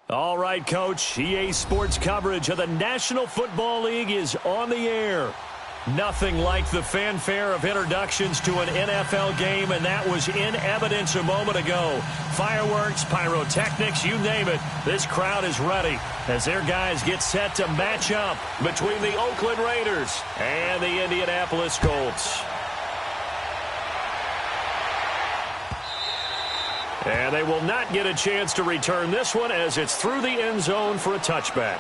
All right, Coach. EA Sports coverage of the National Football League is on the air. Nothing like the fanfare of introductions to an NFL game, and that was in evidence a moment ago. Fireworks, pyrotechnics, you name it. This crowd is ready as their guys get set to match up between the Oakland Raiders and the Indianapolis Colts. And they will not get a chance to return this one as it's through the end zone for a touchback.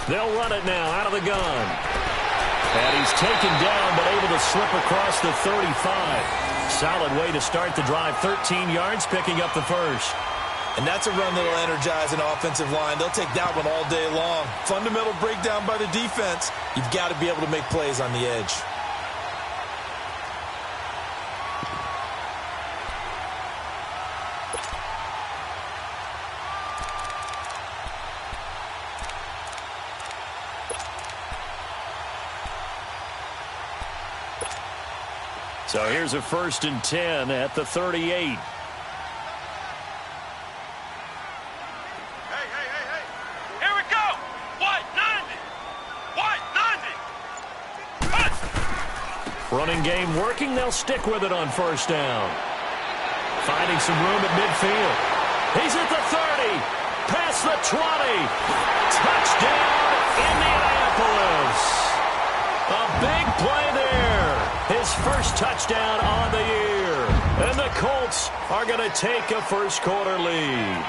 They'll run it now out of the gun. And he's taken down but able to slip across the 35. Solid way to start the drive. 13 yards, picking up the first. And that's a run that'll energize an offensive line. They'll take that one all day long. Fundamental breakdown by the defense. You've got to be able to make plays on the edge. So here's a 1st and 10 at the 38. Hey. Here we go. White 90. Running game working. They'll stick with it on 1st down. Finding some room at midfield. He's at the 30. Past the 20. Touchdown, Indianapolis. A big play there. His first touchdown on the year. And the Colts are going to take a first-quarter lead.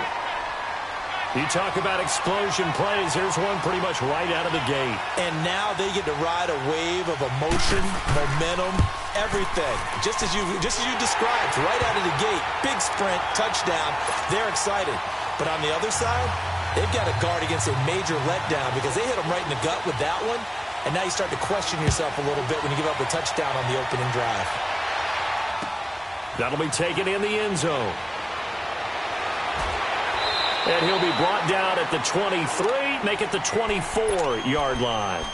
You talk about explosion plays. Here's one pretty much right out of the gate. And now they get to ride a wave of emotion, momentum, everything. Just as you described, right out of the gate. Big sprint, touchdown. They're excited. But on the other side, they've got to guard against a major letdown because they hit them right in the gut with that one. And now you start to question yourself a little bit when you give up a touchdown on the opening drive. That'll be taken in the end zone. And he'll be brought down at the 23, make it the 24-yard line.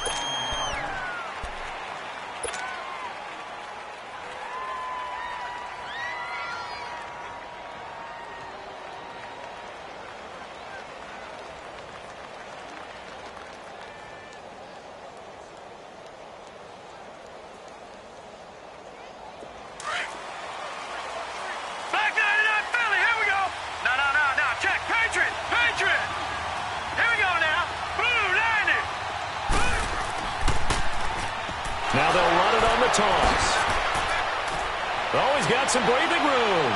Now they'll run it on the toss. Oh, he's got some breathing room.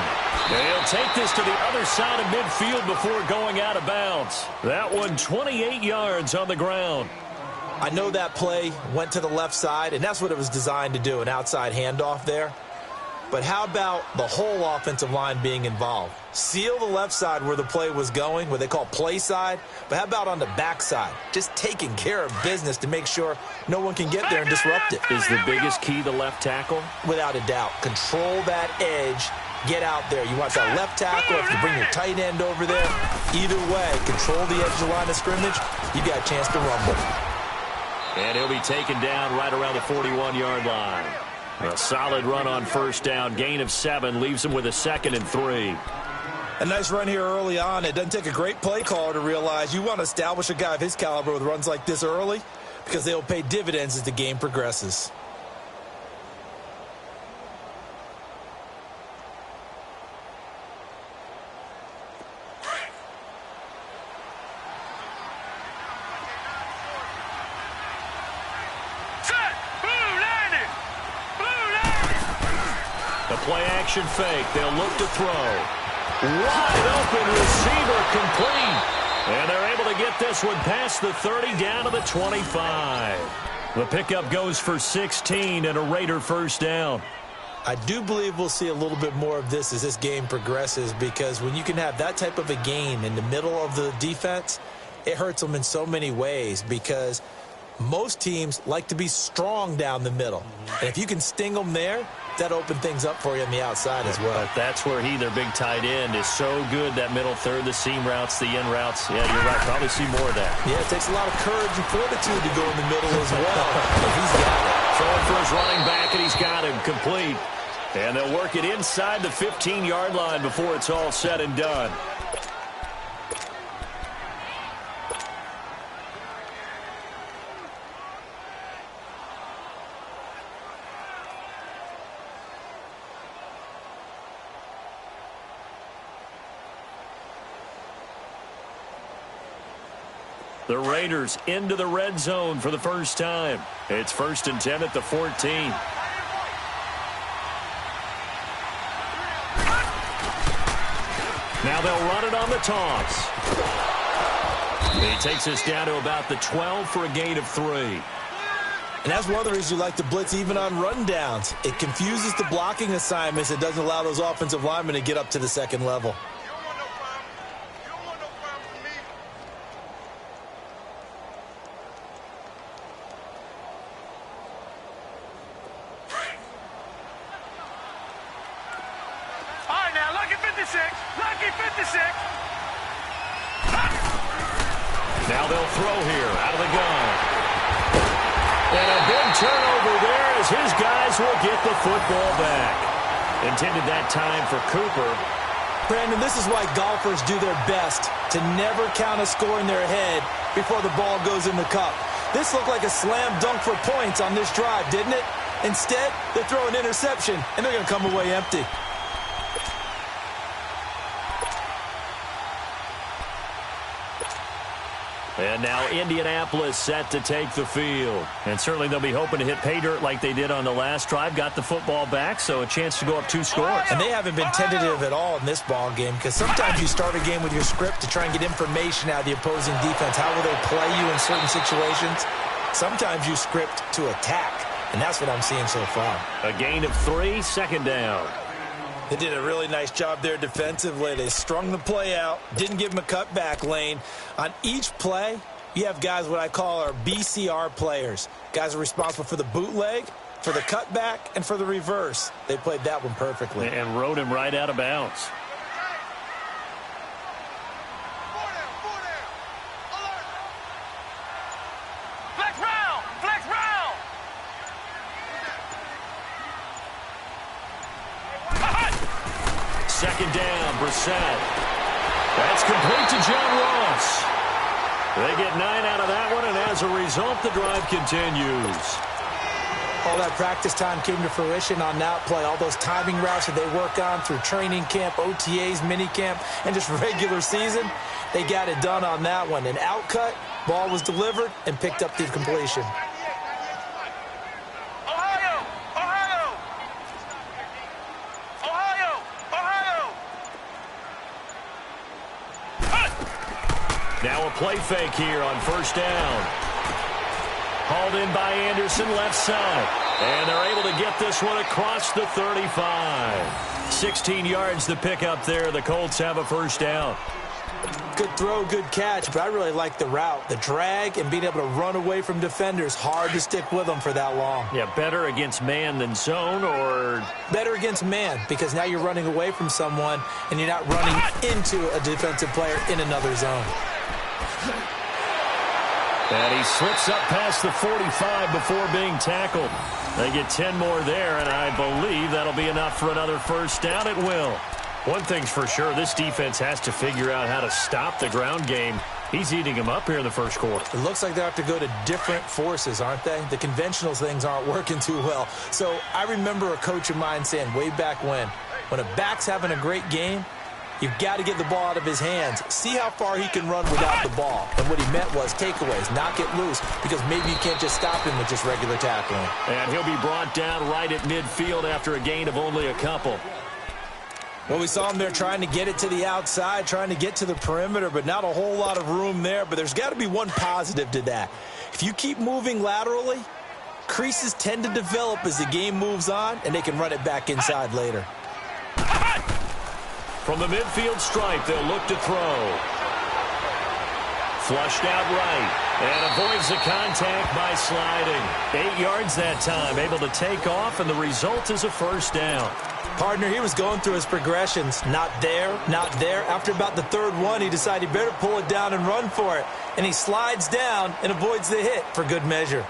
They'll take this to the other side of midfield before going out of bounds. That one 28 yards on the ground. I know that play went to the left side, and that's what it was designed to do, an outside handoff there. But how about the whole offensive line being involved? Seal the left side where the play was going, what they call play side. But how about on the back side? Just taking care of business to make sure no one can get there and disrupt it. Is the biggest key the left tackle? Without a doubt. Control that edge. Get out there. You want that left tackle, if you bring your tight end over there. Either way, control the edge of the line of scrimmage. You got a chance to rumble. And he'll be taken down right around the 41-yard line. A solid run on 1st down. Gain of 7 leaves him with a 2nd and 3. A nice run here early on. It doesn't take a great play caller to realize you want to establish a guy of his caliber with runs like this early because they'll pay dividends as the game progresses. Play-action fake. They'll look to throw. Wide open receiver complete. And they're get this one past the 30 down to the 25. The pickup goes for 16 and a Raider first down. I do believe we'll see a little bit more of this as this game progresses, because when you can have that type of a gain in the middle of the defense, it hurts them in so many ways, because most teams like to be strong down the middle. And if you can sting them there, that opens things up for you on the outside as well. But that's where their big tight end, is so good, that middle third, the seam routes, the in routes. Yeah, you're right. Probably see more of that. Yeah, it takes a lot of courage and fortitude to go in the middle as well. And he's got it. Throwing for his running back, and he's got him complete. And they'll work it inside the 15-yard line before it's all said and done. The Raiders into the red zone for the first time. It's 1st and 10 at the 14. Now they'll run it on the toss. He takes us down to about the 12 for a gain of 3. And that's one of the reasons you like to blitz even on run downs. It confuses the blocking assignments. It doesn't allow those offensive linemen to get up to the second level. Now they'll throw here out of the gun. And a big turnover there as his guys will get the football back. Intended that time for Cooper. Brandon, this is why golfers do their best to never count a score in their head before the ball goes in the cup. This looked like a slam dunk for points on this drive, didn't it? Instead, they throw an interception, and they're going to come away empty. And now Indianapolis set to take the field. And certainly they'll be hoping to hit pay dirt like they did on the last drive. Got the football back, so a chance to go up 2 scores. And they haven't been tentative at all in this ball game, because sometimes you start a game with your script to try and get information out of the opposing defense. How will they play you in certain situations? Sometimes you script to attack, and that's what I'm seeing so far. A gain of 3, 2nd down. They did a really nice job there defensively. They strung the play out, didn't give him a cutback lane. On each play, you have guys what I call our BCR players. Guys are responsible for the bootleg, for the cutback, and for the reverse. They played that one perfectly. And rode him right out of bounds. Second down, Brissett. That's complete to John Ross. They get 9 out of that one, and as a result, the drive continues. All that practice time came to fruition on that play. All those timing routes that they work on through training camp, OTAs, minicamp, and just regular season, they got it done on that one. An outcut, ball was delivered, and picked up the completion. Now a play fake here on 1st down. Hauled in by Anderson, left side. And they're able to get this one across the 35. 16 yards to pick up there. The Colts have a 1st down. Good throw, good catch, but I really like the route. The drag and being able to run away from defenders. Hard to stick with them for that long. Yeah, better against man than zone, or? Better against man, because now you're running away from someone and you're not running into a defensive player in another zone. And he slips up past the 45 before being tackled. They get 10 more there, and I believe that'll be enough for another 1st down. It will. One thing's for sure, this defense has to figure out how to stop the ground game. He's eating them up here in the 1st quarter. It looks like they have to go to different forces, aren't they? The conventional things aren't working too well. So I remember a coach of mine saying way back when a back's having a great game, you've got to get the ball out of his hands. See how far he can run without the ball. And what he meant was takeaways, knock it loose, because maybe you can't just stop him with just regular tackling. And he'll be brought down right at midfield after a gain of only a couple. Well, we saw him there trying to get it to the outside, trying to get to the perimeter, but not a whole lot of room there. But there's got to be one positive to that. If you keep moving laterally, creases tend to develop as the game moves on, and they can run it back inside later. From the midfield stripe, they'll look to throw. Flushed out right. And avoids the contact by sliding. 8 yards that time, able to take off, and the result is a first down. Partner, he was going through his progressions. Not there, not there. After about the third one, he decided he better pull it down and run for it. And he slides down and avoids the hit for good measure.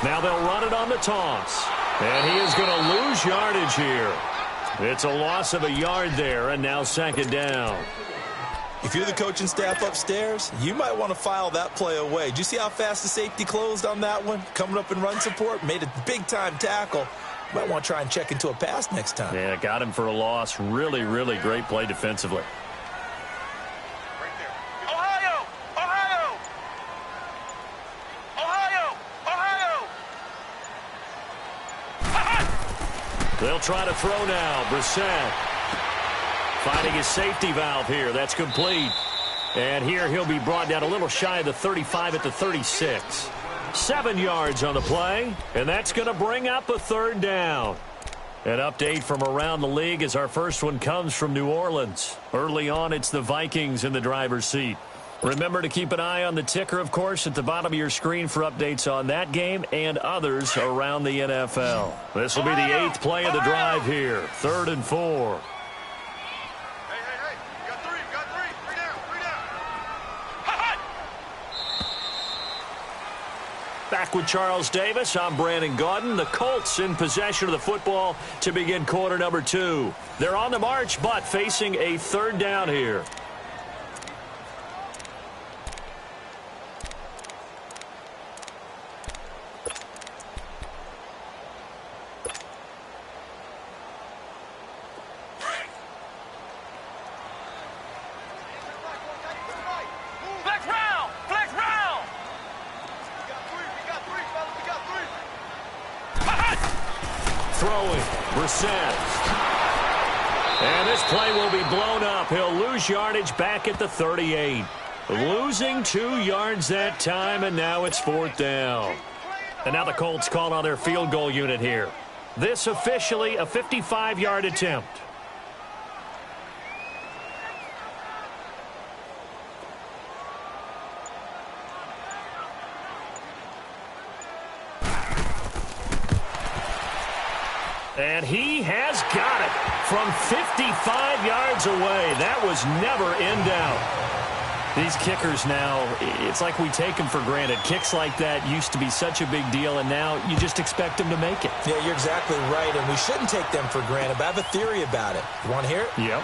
Now they'll run it on the toss. And he is going to lose yardage here. It's a loss of a yard there, and now second down. If you're the coaching staff upstairs, you might want to file that play away. Did you see how fast the safety closed on that one? Coming up in run support, made a big-time tackle. You might want to try and check into a pass next time. Yeah, got him for a loss. Really, really great play defensively. They'll try to throw now. Brissett finding his safety valve here. That's complete. And here he'll be brought down a little shy of the 35 at the 36. 7 yards on the play, and that's going to bring up a third down. An update from around the league as our first one comes from New Orleans. Early on, it's the Vikings in the driver's seat. Remember to keep an eye on the ticker, of course, at the bottom of your screen for updates on that game and others around the NFL. This will be the 8th play of the drive here. 3rd and 4. Hey. You got three. Three down. Back with Charles Davis, I'm Brandon Gaudin. The Colts in possession of the football to begin quarter number 2. They're on the march, but facing a third down here. Throwing, Brissett. And this play will be blown up. He'll lose yardage back at the 38. Losing 2 yards that time, and now it's 4th down. And now the Colts call on their field goal unit here. This officially a 55-yard attempt. And he has got it from 55 yards away. That was never in doubt. These kickers now, it's like we take them for granted. Kicks like that used to be such a big deal, and now you just expect them to make it. Yeah, you're exactly right, and we shouldn't take them for granted, but I have a theory about it. You want to hear it? Yep.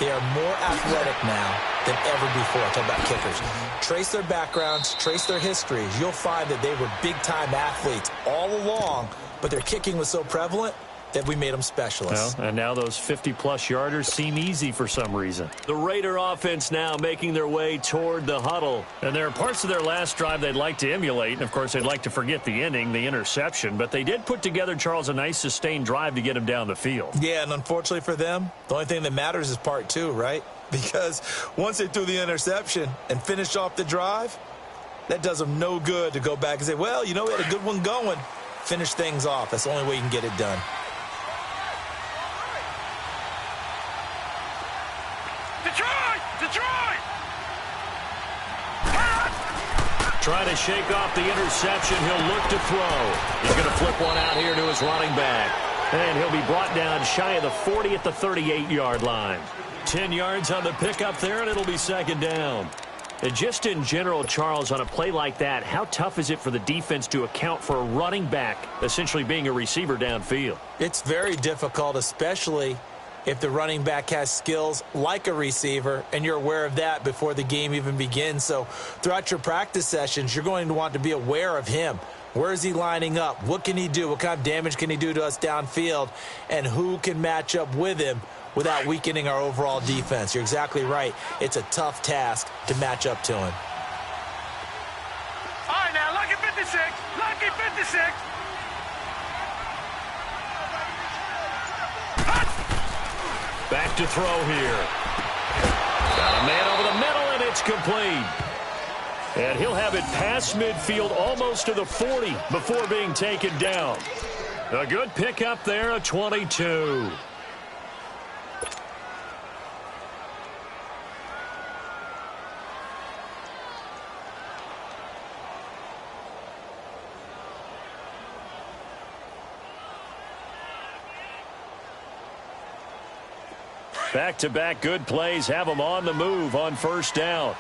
They are more athletic now than ever before. Talk about kickers. Trace their backgrounds, trace their histories. You'll find that they were big-time athletes all along, but their kicking was so prevalent that we made them specialists. Well, and now those 50-plus yarders seem easy for some reason. The Raider offense now making their way toward the huddle. And there are parts of their last drive they'd like to emulate. And, of course, they'd like to forget the ending, the interception. But they did put together, Charles, a nice sustained drive to get him down the field. Yeah, and unfortunately for them, the only thing that matters is part 2, right? Because once they threw the interception and finished off the drive, that does them no good to go back and say, well, you know, we had a good one going. Finish things off. That's the only way you can get it done. Detroit! Trying to shake off the interception. He'll look to throw. He's going to flip one out here to his running back. And he'll be brought down shy of the 40 at the 38-yard line. 10 yards on the pickup there, and it'll be second down. And just in general, Charles, on a play like that, how tough is it for the defense to account for a running back essentially being a receiver downfield? It's very difficult, especially if the running back has skills like a receiver, and you're aware of that before the game even begins. So throughout your practice sessions, you're going to want to be aware of him. Where is he lining up? What can he do? What kind of damage can he do to us downfield? And who can match up with him without weakening our overall defense? You're exactly right. It's a tough task to match up to him. All right, now, lucky 56. Lucky 56. Back to throw here. Got a man over the middle, and it's complete. And he'll have it past midfield almost to the 40 before being taken down. A good pickup there, a 22. Back-to-back good plays have them on the move on first down.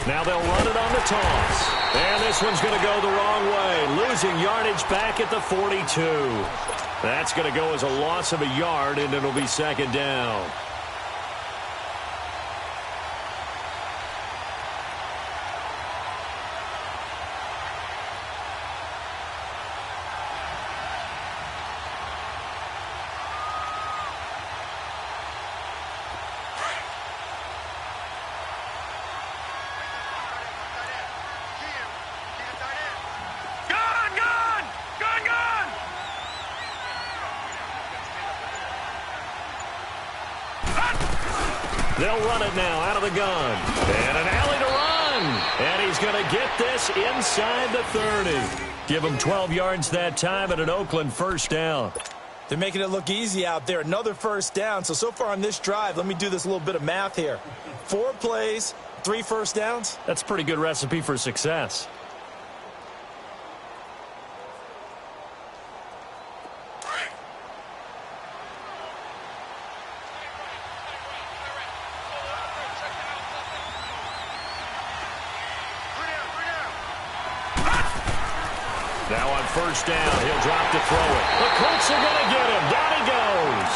Now they'll run it on the toss. And this one's going to go the wrong way. Losing yardage back at the 42. That's going to go as a loss of a yard, and it'll be second down. They'll run it now out of the gun. And an alley to run. And he's going to get this inside the 30. Give him 12 yards that time and an Oakland first down. They're making it look easy out there. Another first down. So far on this drive, let me do this little bit of math here. 4 plays, 3 first downs. That's a pretty good recipe for success. Now on first down, he'll drop to throw it. The Colts are going to get him. Down he goes.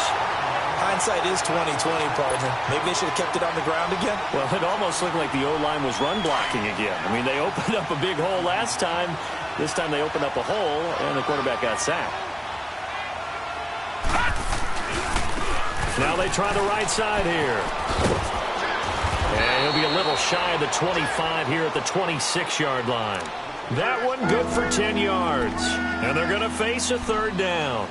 Hindsight is 20/20, partner. Maybe they should have kept it on the ground again. Well, it almost looked like the O-line was run blocking again. I mean, they opened up a big hole last time. This time they opened up a hole, and the quarterback got sacked. Now they try the right side here. And he'll be a little shy of the 25 here at the 26-yard line. That one good for 10 yards. And they're going to face a third down.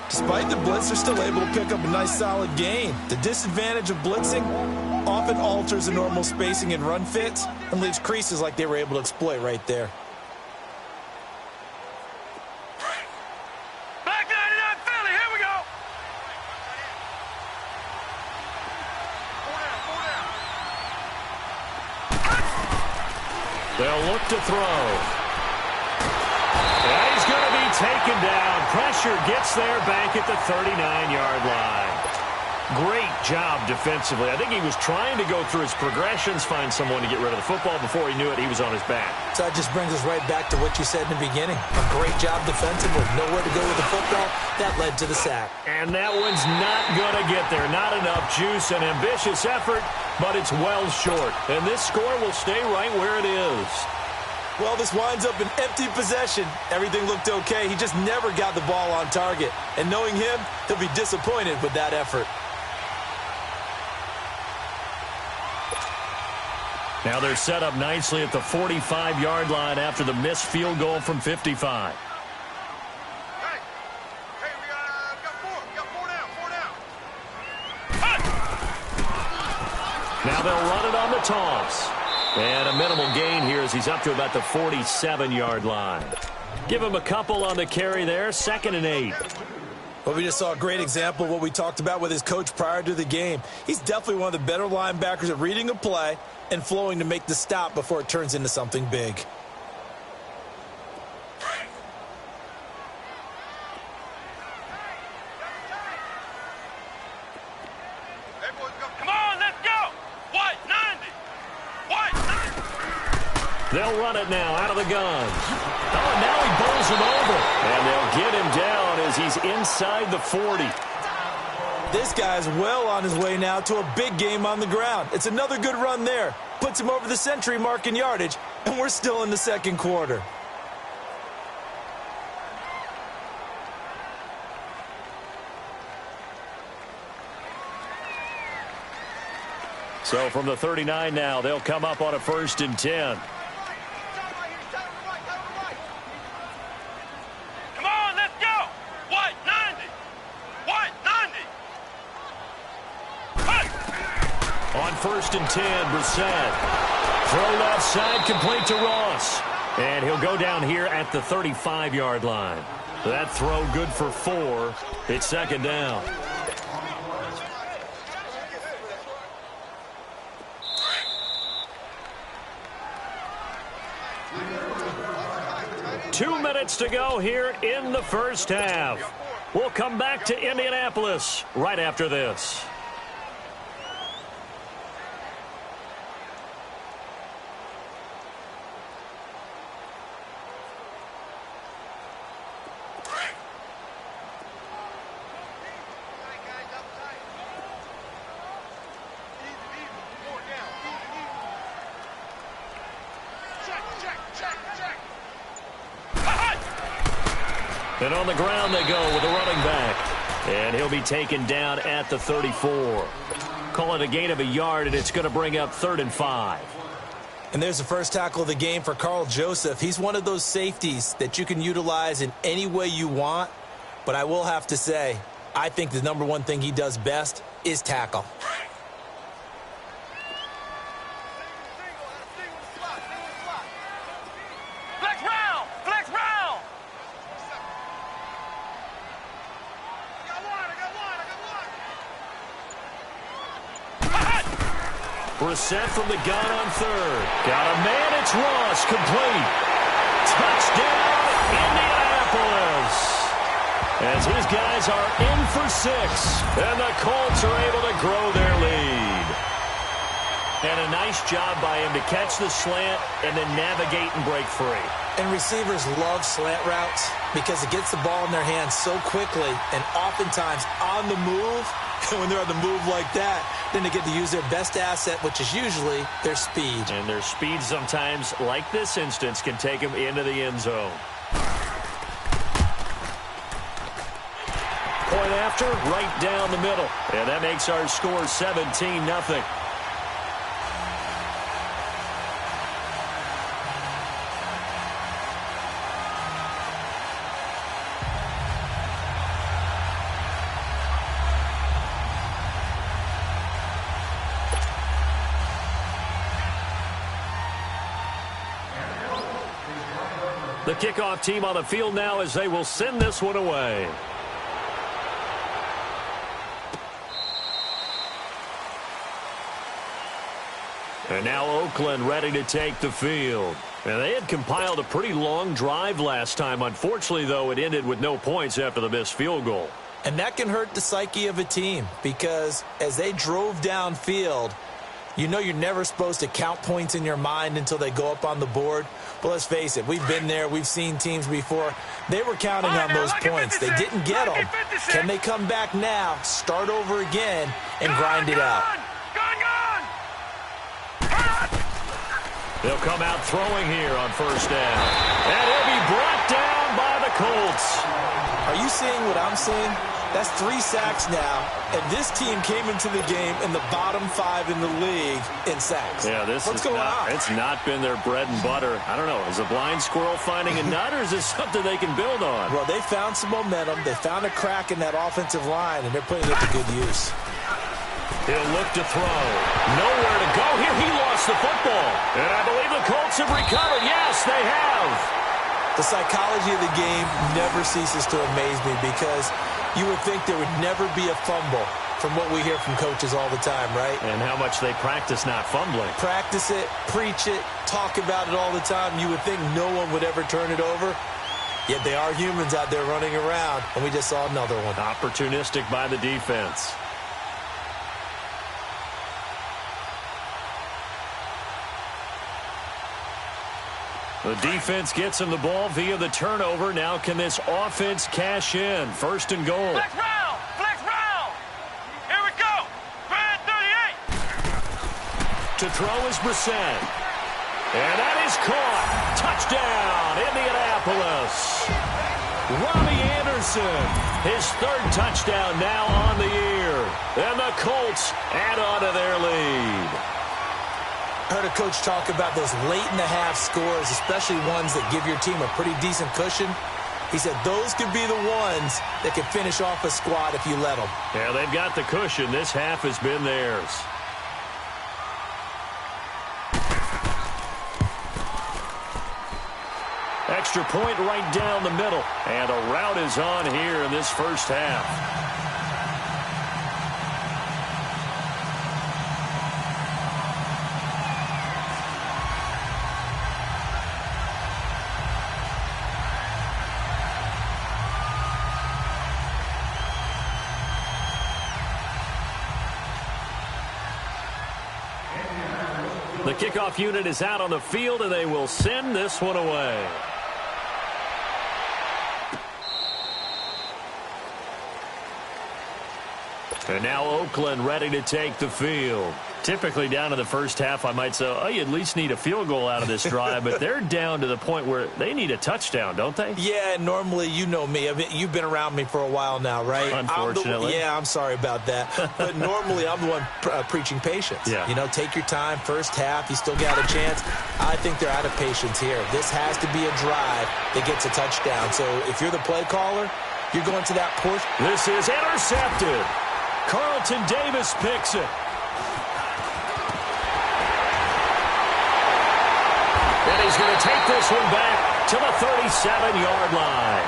Despite the blitz, they're still able to pick up a nice solid gain. The disadvantage of blitzing often alters the normal spacing and run fits and leaves creases like they were able to exploit right there. Back 99 Philly, here we go. They'll look to throw. And he's going to be taken down. Pressure gets there back at the 39-yard line. Great job defensively. I think he was trying to go through his progressions, find someone to get rid of the football. Before he knew it, he was on his back. So that just brings us right back to what you said in the beginning. A great job defensively. Nowhere to go with the football. That led to the sack. And that one's not going to get there. Not enough juice. An ambitious effort, but it's well short. And this score will stay right where it is. Well, this winds up an empty possession. Everything looked okay. He just never got the ball on target. And knowing him, he'll be disappointed with that effort. Now they're set up nicely at the 45-yard line after the missed field goal from 55. Hey, we got 4 down. Now they'll run it on the toss. And a minimal gain here as he's up to about the 47-yard line. Give him a couple on the carry there, 2nd and 8. Well, we just saw a great example of what we talked about with his coach prior to the game. He's definitely one of the better linebackers at reading a play and flowing to make the stop before it turns into something big. Come on, let's go. White, 90. White, 90. They'll run it now out of the gun. Oh, and now he bowls bowls him over. And they'll get him down as he's inside the 40. This guy's well on his way now to a big game on the ground. It's another good run there. Puts him over the century mark in yardage, and we're still in the second quarter. So from the 39 now, they'll come up on a 1st and 10. Come on, let's go. White, 90. White, 90. On 1st and 10, Brissett. Throw left side, complete to Ross. And he'll go down here at the 35-yard line. That throw good for 4. It's 2nd down. Two minutes to go here in the first half. We'll come back to Indianapolis right after this. And on the ground they go with a running back. And he'll be taken down at the 34. Call it a gain of a yard, and it's going to bring up 3rd and 5. And there's the first tackle of the game for Carl Joseph. He's one of those safeties that you can utilize in any way you want. But I will have to say, I think the number one thing he does best is tackle. Brissett from the gun on 3rd. Got a man, it's Ross, complete. Touchdown, Indianapolis. As his guys are in for 6. And the Colts are able to grow their lead. And a nice job by him to catch the slant and then navigate and break free. And receivers love slant routes because it gets the ball in their hands so quickly and oftentimes on the move. And when they're on the move like that, then they get to use their best asset, which is usually their speed. And their speed sometimes, like this instance, can take them into the end zone. Point after, right down the middle. And that makes our score 17-0. The kickoff team on the field now as they will send this one away. And now Oakland ready to take the field. And they had compiled a pretty long drive last time. Unfortunately, though, it ended with no points after the missed field goal. And that can hurt the psyche of a team because as they drove downfield, you know you're never supposed to count points in your mind until they go up on the board. But let's face it, we've been there. We've seen teams before. They were counting on those points. They didn't get them. Can they come back now, start over again, and grind it out? They'll come out throwing here on 1st down. And he'll be brought down by the Colts. Are you seeing what I'm seeing? That's 3 sacks now, and this team came into the game in the bottom 5 in the league in sacks. Yeah, What's going on? It's not been their bread and butter. I don't know. Is a blind squirrel finding a nut, or is this something they can build on? Well, they found some momentum. They found a crack in that offensive line, and they're putting it to good use. He'll look to throw. Nowhere to go here. He lost the football. And I believe the Colts have recovered. Yes, they have. The psychology of the game never ceases to amaze me because you would think there would never be a fumble from what we hear from coaches all the time, right? And how much they practice not fumbling. Practice it, preach it, talk about it all the time. You would think no one would ever turn it over. Yet they are humans out there running around, and we just saw another one. Opportunistic by the defense. The defense gets him the ball via the turnover. Now can this offense cash in? First and goal. Flex round! Flex round! Here we go! Red 38! To throw is Brissett. And that is caught. Touchdown, Indianapolis. Robbie Anderson, his third touchdown now on the year. And the Colts add on to their lead. Heard a coach talk about those late-in-the-half scores, especially ones that give your team a pretty decent cushion. He said those could be the ones that could finish off a squad if you let them. Yeah, they've got the cushion. This half has been theirs. Extra point right down the middle. And a rout is on here in this first half. The kickoff unit is out on the field, and they will send this one away. And now Oakland ready to take the field. Typically down to the first half, I might say, oh, you at least need a field goal out of this drive, but they're down to the point where they need a touchdown, don't they? Yeah, normally, you know me. I mean, you've been around me for a while now, right? Unfortunately. I'm sorry about that. But normally, I'm the one preaching patience. Yeah. You know, take your time. First half, you still got a chance. I think they're out of patience here. This has to be a drive that gets a touchdown. So if you're the play caller, you're going to that portion. This is intercepted. Carlton Davis picks it. And he's going to take this one back to the 37-yard line.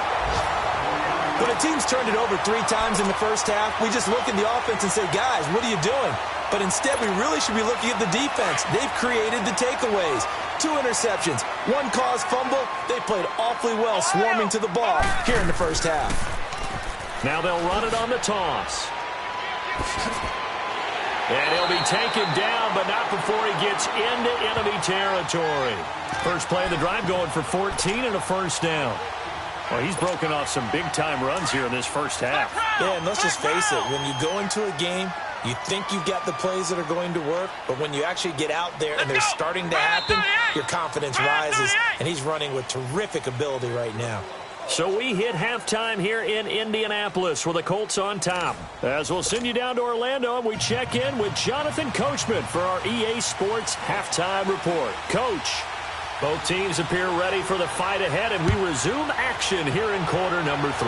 When a team's turned it over 3 times in the first half, we just look at the offense and say, guys, what are you doing? But instead, we really should be looking at the defense. They've created the takeaways. 2 interceptions, 1 caused fumble. They played awfully well swarming to the ball here in the first half. Now they'll run it on the toss. And he'll be taken down, but not before he gets into enemy territory. First play of the drive going for 14 and a first down. Well, he's broken off some big-time runs here in this first half. Yeah, and let's just face it. When you go into a game, you think you've got the plays that are going to work, but when you actually get out there and they're starting to happen, your confidence rises, and he's running with terrific ability right now. So we hit halftime here in Indianapolis with the Colts on top. As we'll send you down to Orlando, and we check in with Jonathan Coachman for our EA Sports Halftime Report. Coach, both teams appear ready for the fight ahead, and we resume action here in quarter number 3.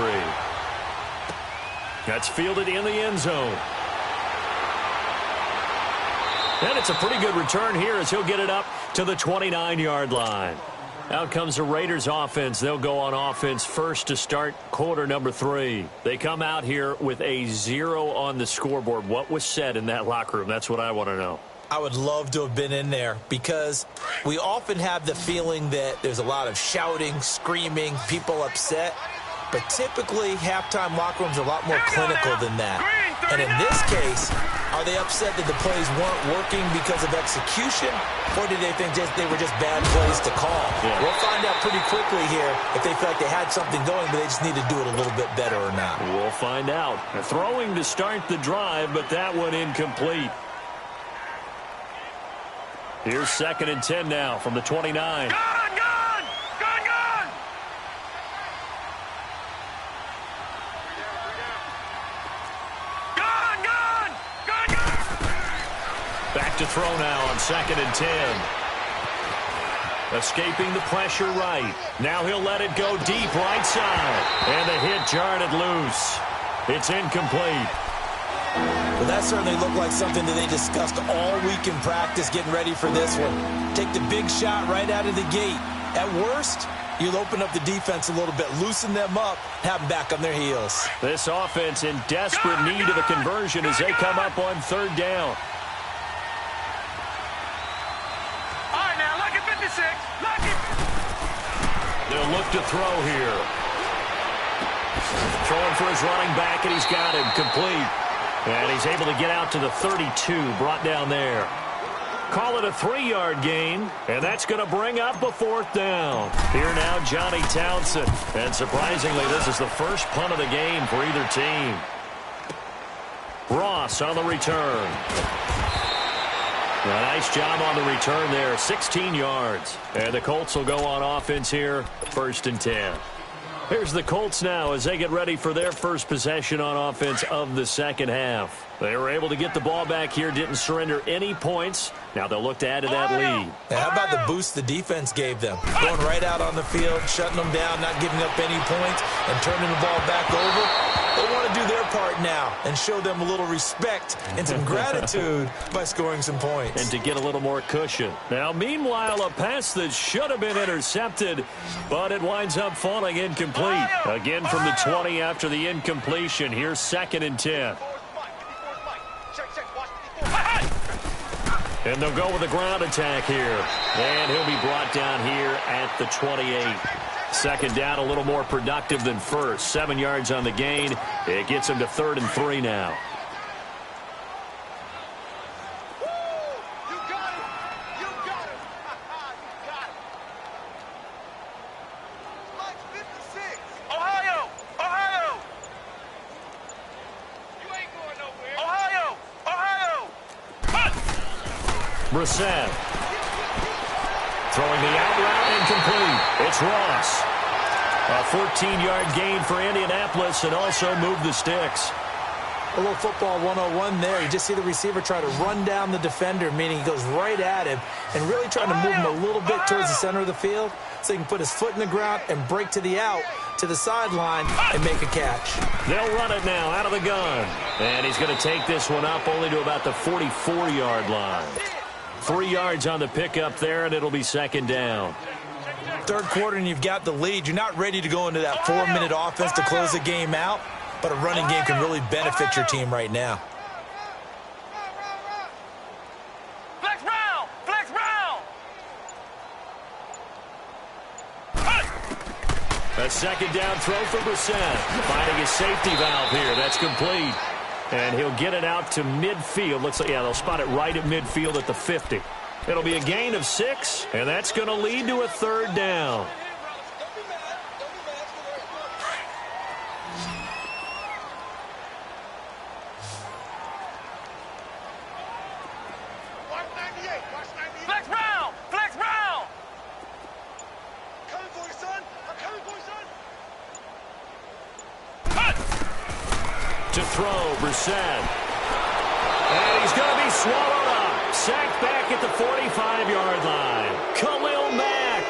That's fielded in the end zone. And it's a pretty good return here as he'll get it up to the 29-yard line. Out comes the Raiders offense. They'll go on offense first to start quarter number 3. They come out here with a 0 on the scoreboard. What was said in that locker room? That's what I want to know. I would love to have been in there because we often have the feeling that there's a lot of shouting, screaming, people upset. But typically, halftime locker rooms are a lot more clinical than that. And in this case, are they upset that the plays weren't working because of execution, or did they think they were just bad plays to call? Yeah. We'll find out pretty quickly here if they feel like they had something going, but they just need to do it a little bit better or not. We'll find out. Throwing to start the drive, but that one incomplete. Here's 2nd and 10 now from the 29. Back to throw now on 2nd and 10. Escaping the pressure right. Now he'll let it go deep right side. And the hit jarred it loose. It's incomplete. Well, that certainly looked like something that they discussed all week in practice getting ready for this one. Take the big shot right out of the gate. At worst, you'll open up the defense a little bit, loosen them up, have them back on their heels. This offense in desperate need of a conversion as they come up on 3rd down. All right, now, look at 56. Look at... They'll look to throw here. Throwing for his running back, and he's got him complete. And he's able to get out to the 32, brought down there. call it a 3-yard gain, and that's going to bring up a 4th down. Here now, Johnny Townsend. And surprisingly, this is the first punt of the game for either team. Ross on the return. A nice job on the return there, 16 yards. And the Colts will go on offense here, 1st and 10. Here's the Colts now as they get ready for their first possession on offense of the second half. They were able to get the ball back here, didn't surrender any points. Now they'll look to add to that lead. And how about the boost the defense gave them? Going right out on the field, shutting them down, not giving up any points, and turning the ball back over. They want to do their part now and show them a little respect and some gratitude by scoring some points. And to get a little more cushion. Now, meanwhile, a pass that should have been intercepted, but it winds up falling incomplete. Again from the 20 after the incompletion. Here's 2nd and 10. And they'll go with a ground attack here. And he'll be brought down here at the 28. 2nd down, a little more productive than first. 7 yards on the gain. It gets him to 3rd and 3 now. You got it. You got it. You got it. Like 56. Ohio. Ohio. You ain't going nowhere. Ohio. Ohio. Brissett. Throwing the out route incomplete. It's Ross. A 14-yard gain for Indianapolis and also move the sticks. A little football 101 there. You just see the receiver try to run down the defender, meaning he goes right at him and really trying to move him a little bit towards the center of the field so he can put his foot in the ground and break to the out, to the sideline, and make a catch. They'll run it now out of the gun. And he's going to take this one up only to about the 44-yard line. 3 yards on the pickup there, and it'll be 2nd down. 3rd quarter, and you've got the lead. You're not ready to go into that 4-minute offense to close the game out, but a running game can really benefit your team right now. Flex round. Flex round. A 2nd down throw for Brissett. Finding his safety valve here. That's complete. And he'll get it out to midfield. Looks like, yeah, they'll spot it right at midfield at the 50. It'll be a gain of 6, and that's going to lead to a 3rd down. Watch 98. Watch 98. Flex round. Flex round. Coming for you, son. I'm coming for you, son. To throw, Brissett. And he's going to be swallowed up. Sacked back at the 45-yard line. Khalil Mack.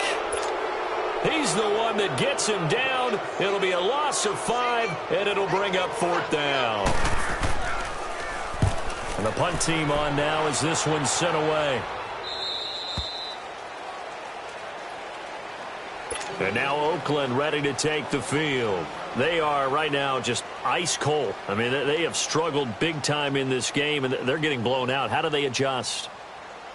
He's the one that gets him down. It'll be a loss of 5, and it'll bring up 4th down. And the punt team on now as this one's sent away. And now Oakland ready to take the field. They are right now just ice cold. I mean, they have struggled big time in this game, and they're getting blown out. How do they adjust?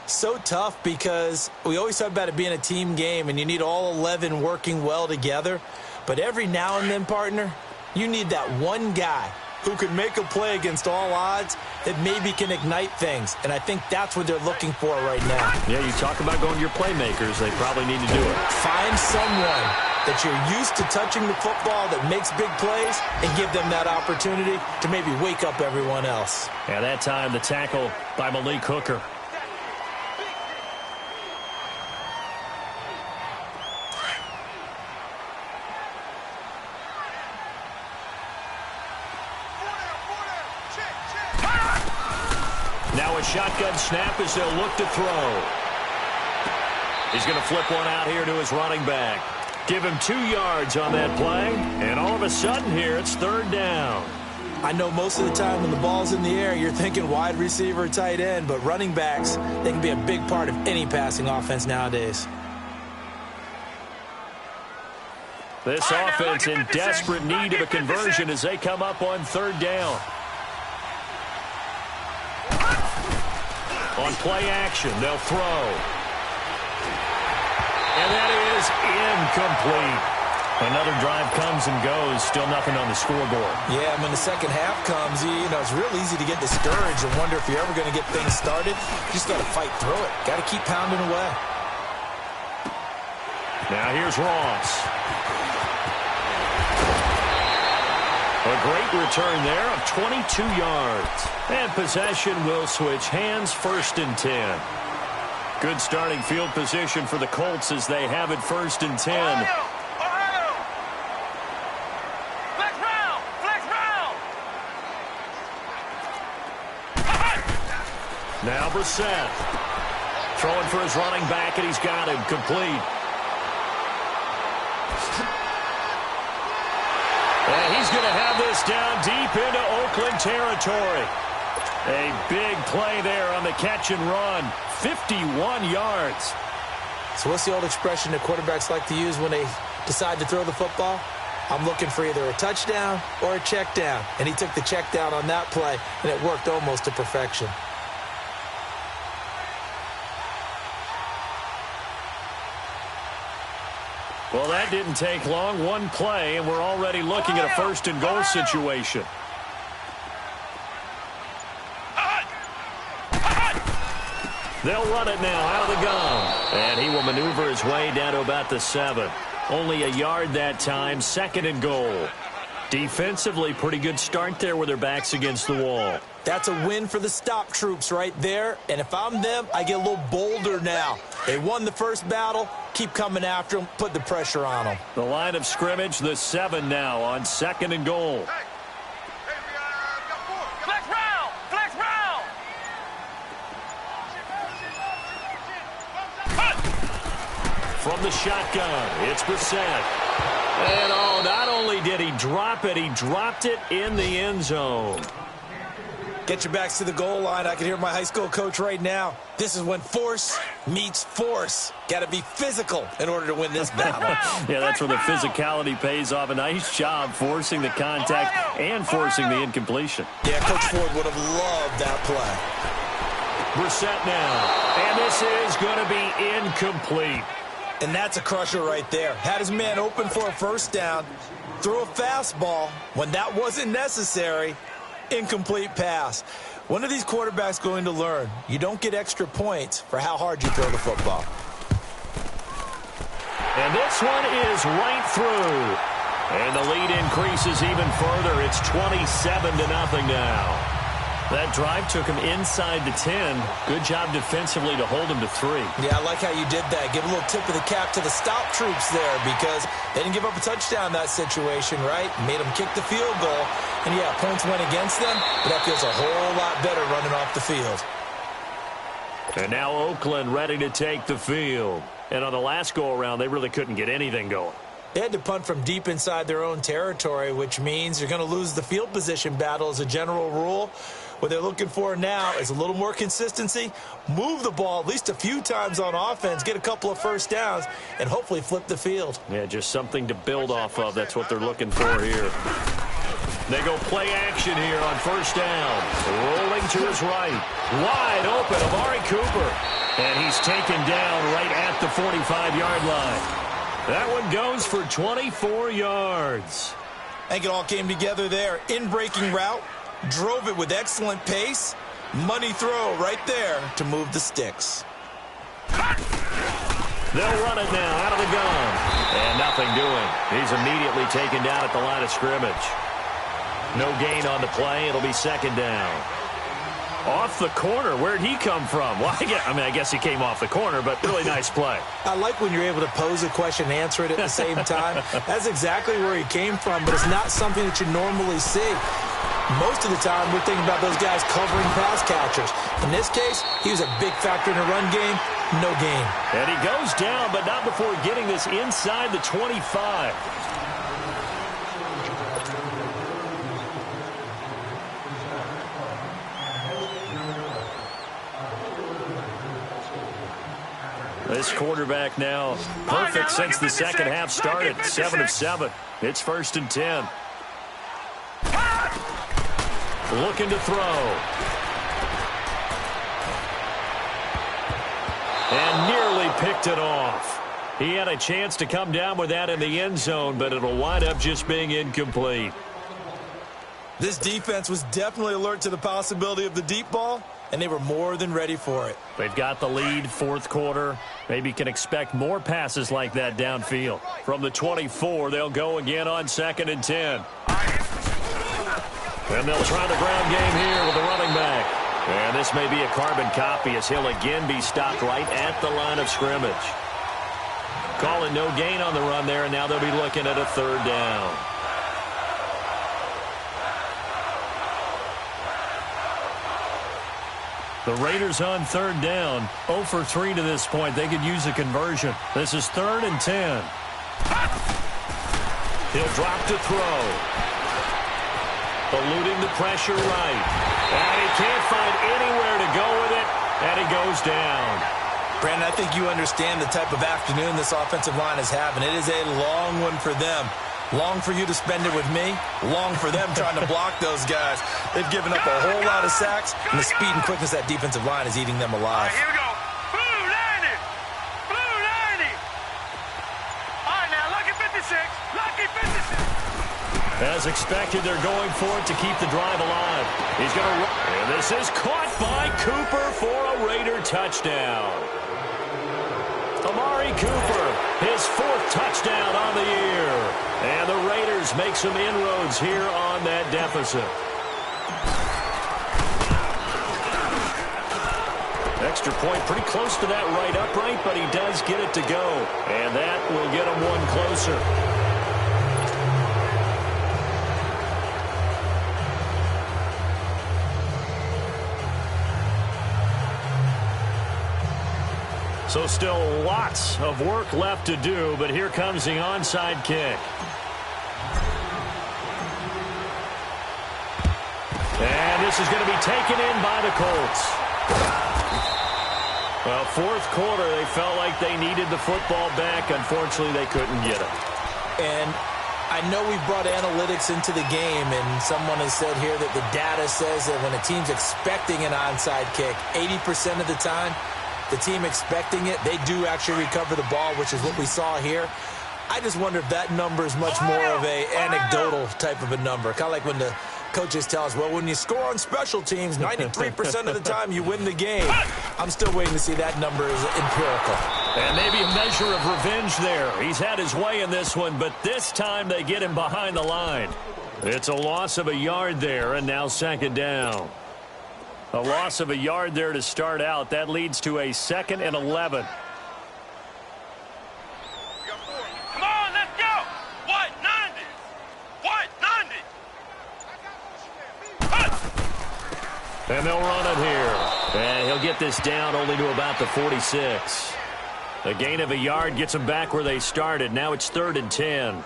So tough because we always talk about it being a team game, and you need all 11 working well together. But every now and then, partner, you need that one guy who can make a play against all odds that maybe can ignite things. And I think that's what they're looking for right now. Yeah, you talk about going to your playmakers. They probably need to do it. Find someone that you're used to touching the football that makes big plays and give them that opportunity to maybe wake up everyone else. Yeah, that time the tackle by Malik Hooker. Now a shotgun snap as they'll look to throw. He's going to flip one out here to his running back. Give him 2 yards on that play, and all of a sudden here it's 3rd down. I know most of the time when the ball's in the air, you're thinking wide receiver, tight end, but running backs, they can be a big part of any passing offense nowadays. This offense in desperate need of a conversion as they come up on 3rd down. On play action, they'll throw. And that is incomplete. Another drive comes and goes. Still nothing on the scoreboard. Yeah, when the second half comes, it's real easy to get discouraged and wonder if you're ever going to get things started. You just got to fight through it. Got to keep pounding away. Now here's Ross. A great return there of 22 yards. And possession will switch hands, 1st and 10. Good starting field position for the Colts as they have it 1st and 10. Ohio! Flex round! Flex round! Now Brissett. Throwing for his running back, and he's got him complete. And he's going to have this down deep into Oakland territory. A big play there on the catch and run. 51 yards. So what's the old expression that quarterbacks like to use when they decide to throw the football? I'm looking for either a touchdown or a check down. And he took the check down on that play, and it worked almost to perfection. Well, that didn't take long. One play, and we're already looking at a 1st and goal situation. They'll run it now out of the gun. And he will maneuver his way down to about the 7. Only a yard that time, 2nd and goal. Defensively, pretty good start there with their backs against the wall. That's a win for the stop troops right there. And if I'm them, I get a little bolder now. They won the first battle. Keep coming after them. Put the pressure on them. The line of scrimmage, the 7 now on 2nd and goal. We got 4. Flex round! Flex round! From the shotgun, it's Brissett. And not only did he drop it, he dropped it in the end zone. Get your backs to the goal line. I can hear my high school coach right now. This is when force meets force. Got to be physical in order to win this battle. Yeah, that's where the physicality pays off. A nice job forcing the contact and forcing the incompletion. Yeah, Coach Ford would have loved that play. Brissett now. And this is going to be incomplete. And that's a crusher right there. Had his man open for a 1st down. Threw a fastball when that wasn't necessary. Incomplete pass. When are these quarterbacks going to learn? You don't get extra points for how hard you throw the football. And this one is right through. And the lead increases even further. It's 27-0 now. That drive took him inside the 10. Good job defensively to hold him to 3. Yeah, I like how you did that. Give a little tip of the cap to the stop troops there because they didn't give up a touchdown in that situation, right? Made them kick the field goal. And, yeah, points went against them, but that feels a whole lot better running off the field. And now Oakland ready to take the field. And on the last go-around, they really couldn't get anything going. They had to punt from deep inside their own territory, which means you're going to lose the field position battle as a general rule. What they're looking for now is a little more consistency, move the ball at least a few times on offense, get a couple of 1st downs, and hopefully flip the field. Yeah, just something to build off of. That's what they're looking for here. They go play action here on 1st down. Rolling to his right. Wide open, Amari Cooper. And he's taken down right at the 45-yard line. That one goes for 24 yards. I think it all came together there. In-breaking route. Drove it with excellent pace. Money throw right there to move the sticks. They'll run it now out of the gun. And nothing doing. He's immediately taken down at the line of scrimmage. No gain on the play. It'll be 2nd down. Off the corner. Where'd he come from? Well, I guess he came off the corner, but really nice play. I like when you're able to pose a question and answer it at the same time. That's exactly where he came from, but it's not something that you normally see. Most of the time, we're thinking about those guys covering pass catchers. In this case, he was a big factor in the run game. No gain. And he goes down, but not before getting this inside the 25. This quarterback now perfect since the second half started. 7 of 7. It's 1st and 10. Looking to throw. And nearly picked it off. He had a chance to come down with that in the end zone, but it'll wind up just being incomplete. This defense was definitely alert to the possibility of the deep ball, and they were more than ready for it. They've got the lead, fourth quarter. Maybe can expect more passes like that downfield. From the 24, they'll go again on 2nd and 10. And they'll try the ground game here with the running back. And this may be a carbon copy as he'll again be stopped right at the line of scrimmage. Calling no gain on the run there, and now they'll be looking at a 3rd down. The Raiders on 3rd down, 0 for 3 to this point. They could use a conversion. This is 3rd and 10. He'll drop to throw. Eluding the pressure right. And he can't find anywhere to go with it, and he goes down. Brandon, I think you understand the type of afternoon this offensive line is having. It is a long one for them. Long for you to spend it with me. Long for them trying to block those guys. They've given up a whole lot of sacks, and the speed and quickness of that defensive line is eating them alive. All right, here we go. Blue 90. Blue 90. All right, now, lucky 56. Lucky 56. As expected, they're going for it to keep the drive alive. He's going to run. And this is caught by Cooper for a Raider touchdown. Amari Cooper, his 4th touchdown on the year. And the Raiders make some inroads here on that deficit. Extra point pretty close to that right upright, but he does get it to go. And that will get him one closer. So still lots of work left to do, but here comes the onside kick. And this is going to be taken in by the Colts. Well, 4th quarter, they felt like they needed the football back. Unfortunately, they couldn't get it. And I know we brought analytics into the game, and someone has said here that the data says that when a team's expecting an onside kick, 80% of the time, the team expecting it, they do actually recover the ball, which is what we saw here. I just wonder if that number is much more of a anecdotal type of a number. Kind of like when the coaches tell us, well, when you score on special teams, 93% of the time you win the game. I'm still waiting to see that number is empirical. And maybe a measure of revenge there. He's had his way in this one, but this time they get him behind the line. It's a loss of a yard there, and now 2nd down. A loss of a yard there to start out. That leads to a 2nd and 11. Come on, let's go. What, 90? What, 90? And they'll run it here. And he'll get this down only to about the 46. A gain of a yard gets them back where they started. Now it's 3rd and 10.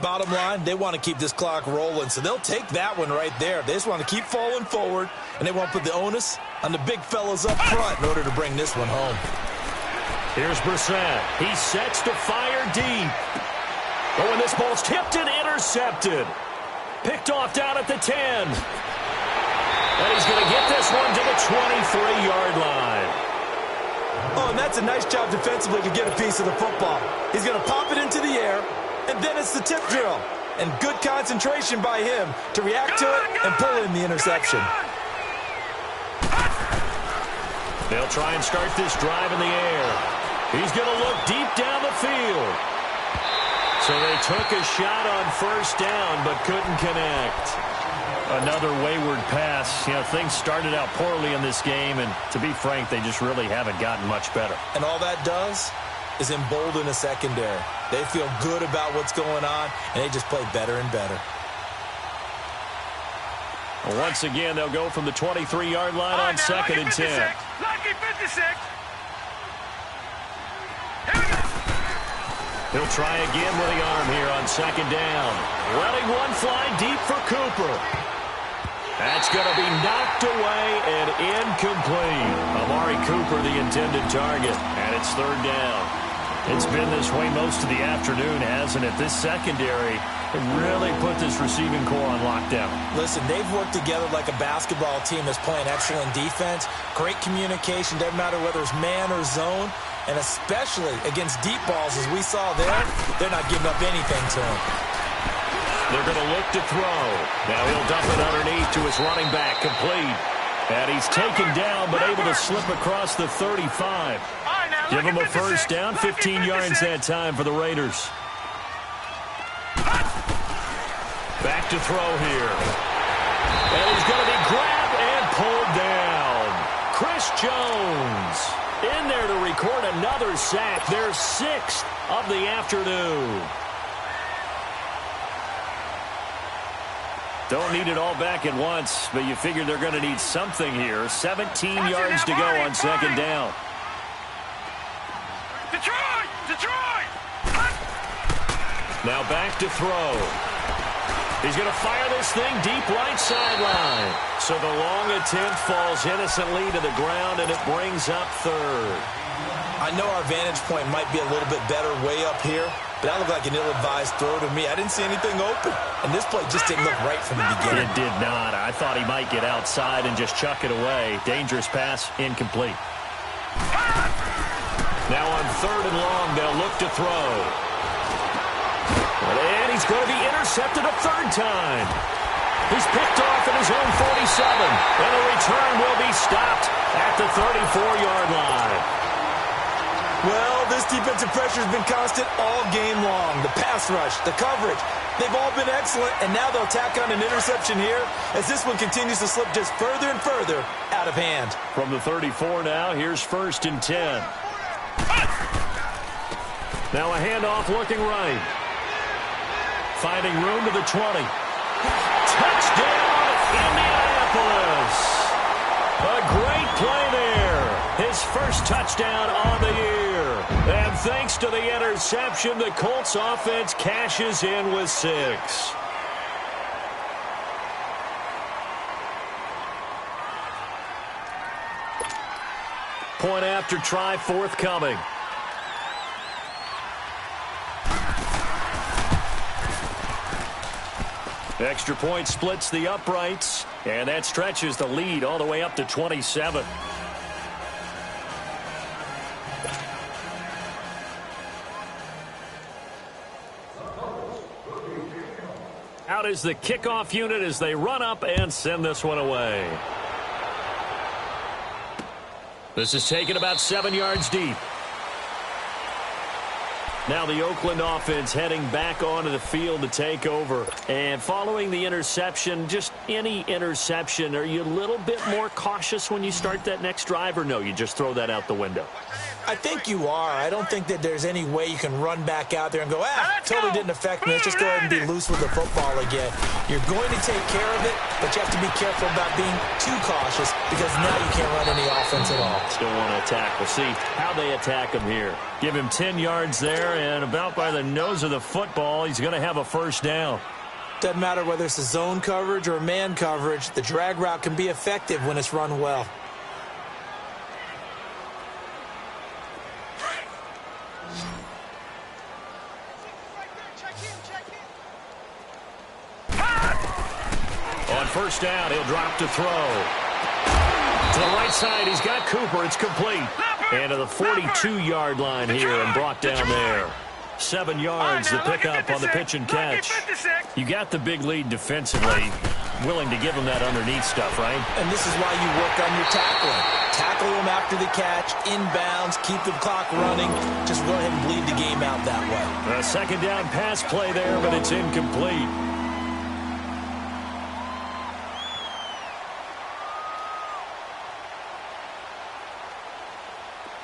Bottom line, they want to keep this clock rolling, so they'll take that one right there. They just want to keep falling forward, and they want to put the onus on the big fellas up front in order to bring this one home. Here's Brissett. He sets to fire deep. Oh, and this ball's tipped and intercepted. Picked off down at the 10. And he's going to get this one to the 23-yard line. Oh, and that's a nice job defensively to get a piece of the football. He's going to pop it into the air, and then it's the tip drill. And good concentration by him to react to it and pull in the interception. They'll try and start this drive in the air. He's going to look deep down the field. So they took a shot on 1st down but couldn't connect. Another wayward pass. You know, things started out poorly in this game, and to be frank, they just really haven't gotten much better. And all that does is embolden a secondary. They feel good about what's going on, and they just play better and better. Once again, they'll go from the 23-yard line on 2nd and 10. Lucky 56. He'll try again with the arm here on 2nd down. Letting one fly deep for Cooper. That's going to be knocked away and incomplete. Amari Cooper, the intended target, and it's 3rd down. It's been this way most of the afternoon, hasn't it? This secondary really put this receiving core on lockdown. Listen, they've worked together like a basketball team that's playing excellent defense. Great communication, doesn't matter whether it's man or zone. And especially against deep balls, as we saw there, they're not giving up anything to him. They're going to look to throw. Now he'll dump it underneath to his running back, complete. And he's taken down, but able to slip across the 35. Give him a first down, 15 yards that time for the Raiders. Back to throw here. And he's going to be grabbed and pulled down. Chris Jones in there to record another sack. Their 6th of the afternoon. Don't need it all back at once, but you figure they're going to need something here. 17 yards to go on second down. Detroit! Now back to throw. He's going to fire this thing deep right sideline. So the long attempt falls innocently to the ground, and it brings up third. I know our vantage point might be a little bit better way up here, but that looked like an ill-advised throw to me. I didn't see anything open, and this play just didn't look right from the beginning. It did not. I thought he might get outside and just chuck it away. Dangerous pass, incomplete. Now on third and long, they'll look to throw. And he's going to be intercepted a third time. He's picked off at his own 47, and a return will be stopped at the 34-yard line. Well, this defensive pressure has been constant all game long. The pass rush, the coverage, they've all been excellent, and now they'll tack on an interception here as this one continues to slip just further and further out of hand. From the 34 now, here's 1st and 10. Now a handoff looking right. Finding room to the 20. Touchdown, Indianapolis! A great play there. His first touchdown on the year. And thanks to the interception, the Colts offense cashes in with 6. Point after try forthcoming. Extra point splits the uprights, and that stretches the lead all the way up to 27. Out is the kickoff unit as they run up and send this one away. This is taken about 7 yards deep. Now the Oakland offense heading back onto the field to take over. And following the interception, just any interception, are you a little bit more cautious when you start that next drive, or no, you just throw that out the window? I think you are. I don't think that there's any way you can run back out there and go, totally didn't affect me. Let's just go ahead and be loose with the football again. You're going to take care of it, but you have to be careful about being too cautious because now you can't run any offense at all. Still want to attack. We'll see how they attack him here. Give him 10 yards there, and about by the nose of the football, he's going to have a first down. Doesn't matter whether it's a zone coverage or man coverage, the drag route can be effective when it's run well. On first down, he'll drop to throw. To the right side, he's got Cooper. It's complete. And to the 42-yard line here and brought down there. 7 yards, the pickup on the pitch and catch. You got the big lead defensively. Willing to give him that underneath stuff, right? And this is why you work on your tackling. Tackle him after the catch, inbounds, keep the clock running. Just go ahead and bleed the game out that way. A second down pass play there, but it's incomplete.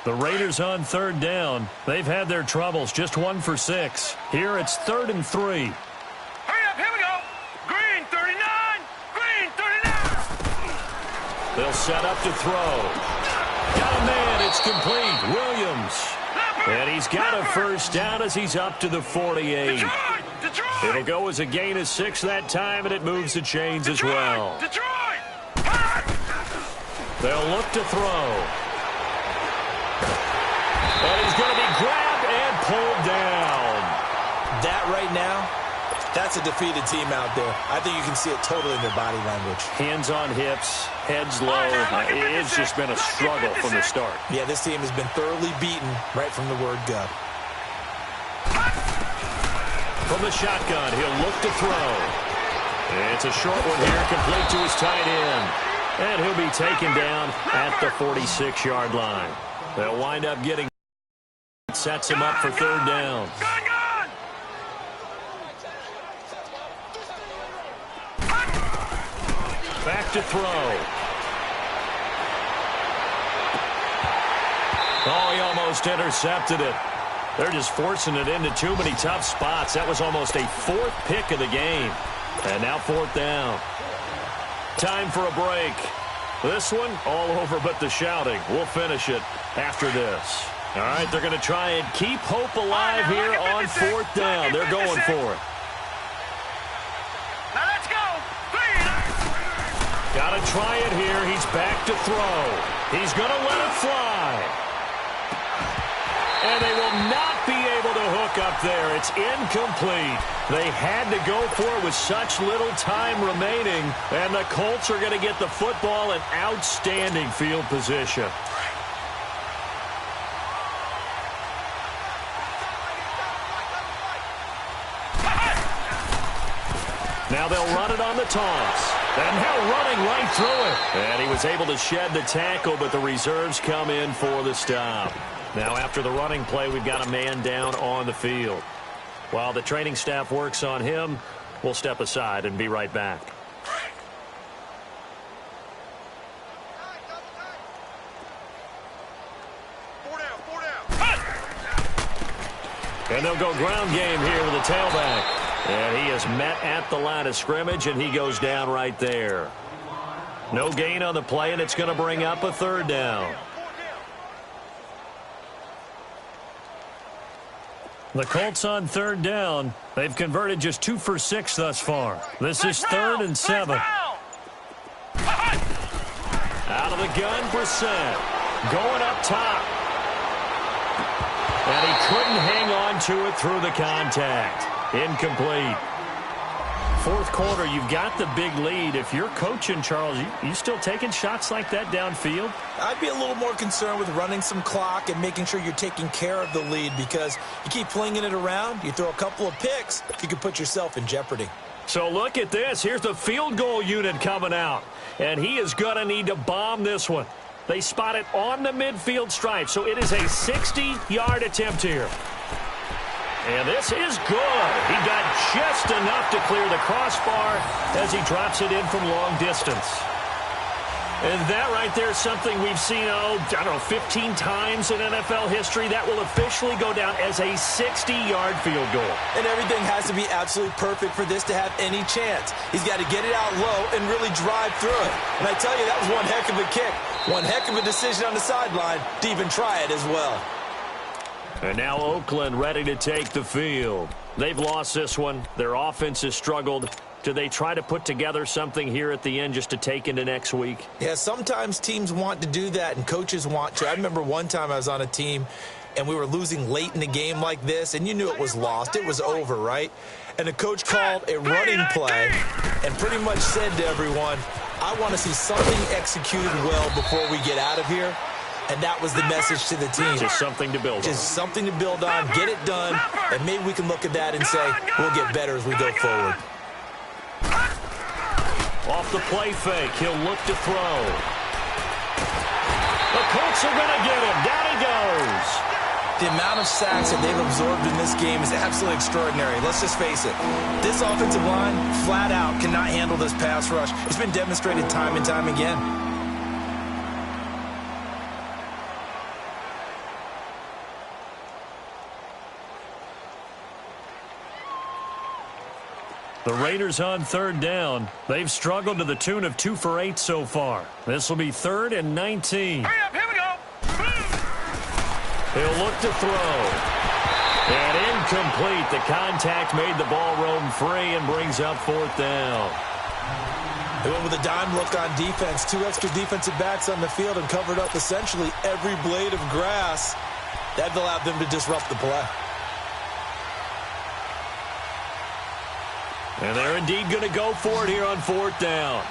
The Raiders on third down. They've had their troubles, just 1 for 6. Here it's 3rd and 3. Hurry up, here we go. Green 39, green 39. They'll set up to throw. Got a man, it's complete. Williams. And he's got a first down as he's up to the 48. Detroit. It'll go as a gain of 6 that time, and it moves the chains as well. Detroit. They'll look to throw. And he's going to be grabbed and pulled down. That right now That's a defeated team out there. I think you can see it totally in their body language. Hands on hips, heads low. It's just been a struggle from the start. Yeah, this team has been thoroughly beaten right from the word go. From the shotgun, he'll look to throw. It's a short one here, complete to his tight end. And he'll be taken down at the 46-yard line. They'll wind up getting... Sets him up for third down. Back to throw. Oh, he almost intercepted it. They're just forcing it into too many tough spots. That was almost a fourth pick of the game. And now fourth down. Time for a break. This one, all over but the shouting. We'll finish it after this. All right, they're going to try and keep hope alive here on fourth down. They're going for it. Now let's go. Got to try it here. He's back to throw. He's going to let it fly. And they will not be able to hook up there. It's incomplete. They had to go for it with such little time remaining. And the Colts are going to get the football in outstanding field position. Now they'll run it on the toss. And now running right through it. And he was able to shed the tackle, but the reserves come in for the stop. Now after the running play, we've got a man down on the field. While the training staff works on him, we'll step aside and be right back. And they'll go ground game here with the tailback. And he is met at the line of scrimmage, and he goes down right there. No gain on the play, and it's going to bring up a third down. The Colts on third down. They've converted just 2 for 6 thus far. This is 3rd and 7. Out of the gun, Brissett. Going up top. And he couldn't hang on to it through the contact. Incomplete. Fourth quarter, you've got the big lead. If you're coaching, Charles, you still taking shots like that downfield? I'd be a little more concerned with running some clock and making sure you're taking care of the lead, because you keep flinging it around, you throw a couple of picks, you can put yourself in jeopardy. So look at this. Here's the field goal unit coming out. And he is going to need to bomb this one. They spot it on the midfield stripe, so it is a 60-yard attempt here. And this is good. He got just enough to clear the crossbar as he drops it in from long distance. And that right there is something we've seen, 15 times in NFL history. That will officially go down as a 60-yard field goal. And everything has to be absolutely perfect for this to have any chance. He's got to get it out low and really drive through it. And I tell you, that was one heck of a kick. One heck of a decision on the sideline to even try it as well. And now Oakland ready to take the field. They've lost this one. Their offense has struggled. Do they try to put together something here at the end just to take into next week? Yeah, sometimes teams want to do that and coaches want to. I remember one time I was on a team and we were losing late in the game like this, and you knew it was lost. It was over, right? And the coach called a running play and pretty much said to everyone, I want to see something executed well before we get out of here. And that was the message to the team. Just something to build on. Just something to build on, get it done, and maybe we can look at that and say, we'll get better as we go forward. Off the play fake, he'll look to throw. The Colts are going to get him. Down he goes. The amount of sacks that they've absorbed in this game is absolutely extraordinary. Let's just face it. This offensive line, flat out, cannot handle this pass rush. It's been demonstrated time and time again. The Raiders on third down. They've struggled to the tune of 2 for 8 so far. This will be 3rd and 19. Hurry up, here we go. He'll look to throw. And incomplete. The contact made the ball roam free and brings up 4th down. They went with a dime look on defense. 2 extra defensive backs on the field and covered up essentially every blade of grass. That allowed them to disrupt the play. And they're indeed going to go for it here on 4th down.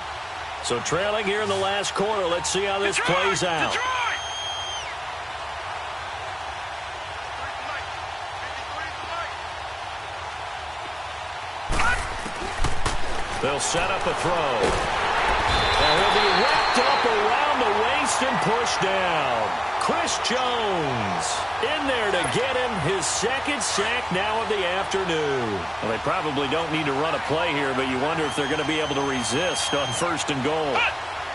So trailing here in the last quarter. Let's see how this plays out. They'll set up a throw. And he'll be wrapped up around the waist and pushed down. Chris Jones in there to get him his second sack now of the afternoon. Well, they probably don't need to run a play here, but you wonder if they're going to be able to resist on 1st and goal.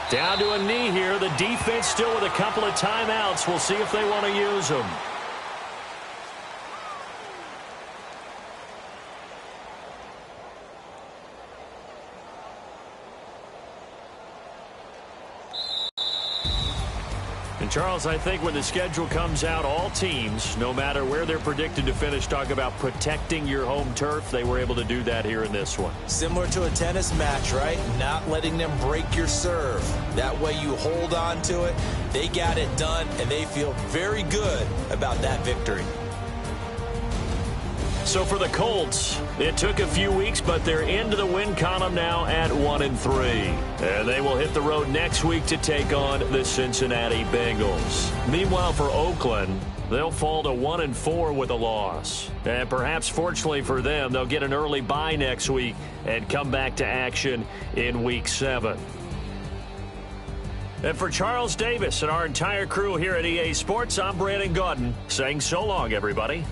Down to a knee here. The defense still with a couple of timeouts. We'll see if they want to use them. And Charles, I think when the schedule comes out, all teams, no matter where they're predicted to finish, talk about protecting your home turf. They were able to do that here in this one. Similar to a tennis match, right? Not letting them break your serve. That way you hold on to it. They got it done, and they feel very good about that victory. So for the Colts, it took a few weeks, but they're into the win column now at 1-3. And they will hit the road next week to take on the Cincinnati Bengals. Meanwhile, for Oakland, they'll fall to 1-4 with a loss. And perhaps fortunately for them, they'll get an early bye next week and come back to action in Week 7. And for Charles Davis and our entire crew here at EA Sports, I'm Brandon Gaudin saying so long, everybody.